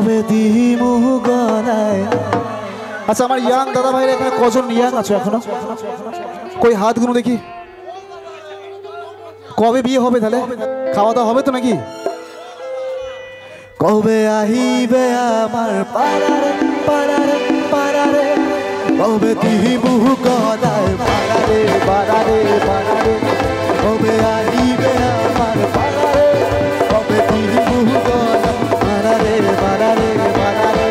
কবে দিমু গলায়। আচ্ছা আমার ইয়াং দাদা ভাইরা এখানে কজন ইয়াং আছো এখনো? কই হাত গুলো দেখি। কবে বিয়ে হবে তাহলে? খাওয়া দাওয়া হবে তো নাকি? কবে আহিবে আমার পাড়ারে পাড়ারে পাড়ারে, কবে দিমু গলায় পাড়ারে পাড়ারে পাড়ারে, কবে আহিবে আমার পাড়ারে, কবে দিমু গলায় পাড়ারে পাড়ারে পাড়ারে।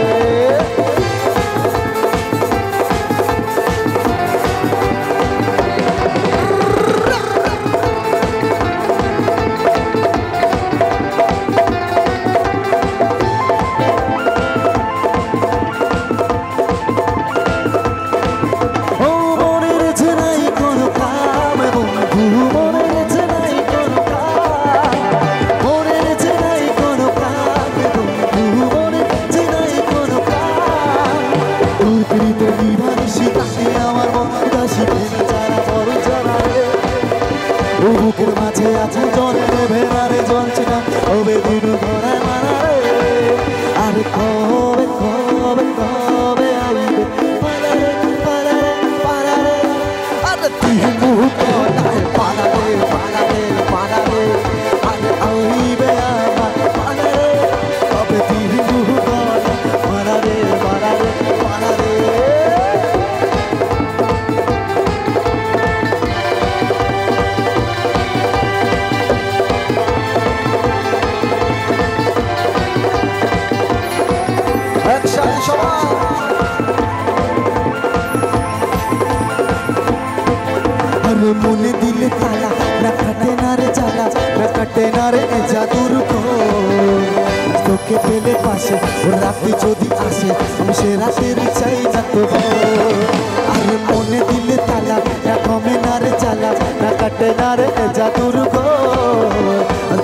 বুকের মাঝে আছে জলে ভেড়ারে জ্বলছে না, কবে দিন ধরায় মারারে, আরে কবে কবে কবে আইবে পালারে পালারে পালারে, আরে দিমু গলায় পালারে পালারে পালারে, আরে আইবে আমার পালারে, কবে দিমু গলায় পালারে পালারে পালারে। মনে দিলে তালা না কাটে না রে জ্বালা, না কাটে না রে জাদুর ঘোর, তোকে পেলে পাশে রাতে যদি আসে আমি সে রাতের চাই না তো। আরে মনে দিলে তালা না কমে না রে জ্বালা, না কাটে না রে জাদুর ঘোর,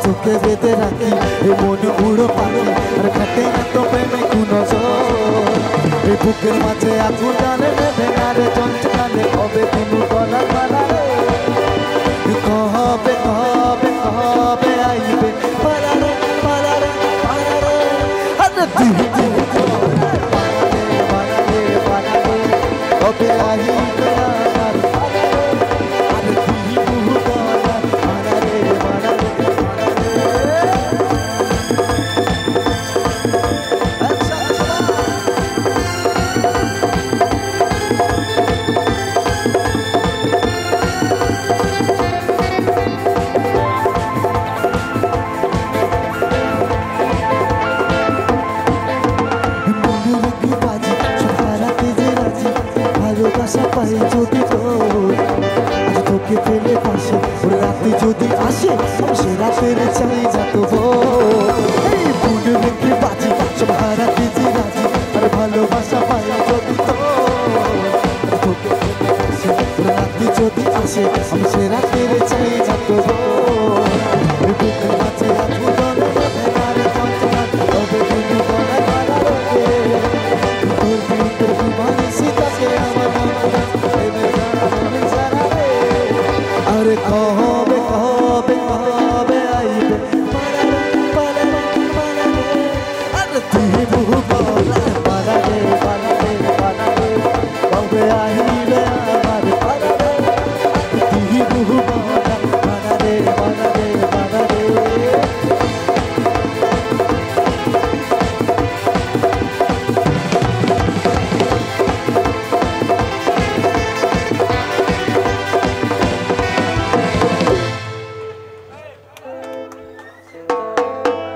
তোকে বেঁধে রাখি এই মনে উড়ো পাখি, আর কাটে না তো প্রেমে কোনো জোর, এই বুকের মাঝে আগুন জানে নেবে না রে যন্ত্রণালে, কবে কোনো গলা গলা রে, কবে কবে কবে আইবে পালারে পালারে পালারে, আরে দিমু গলায় পালারে পালারে পালারে, কবে আইবে আমার পালারে, আরে দিমু গলায় পালারে পালারে পাই যদি তোর, আজ তোকে পেলে পাশে রাতে যদি আসে সে রাতের চাই না তো।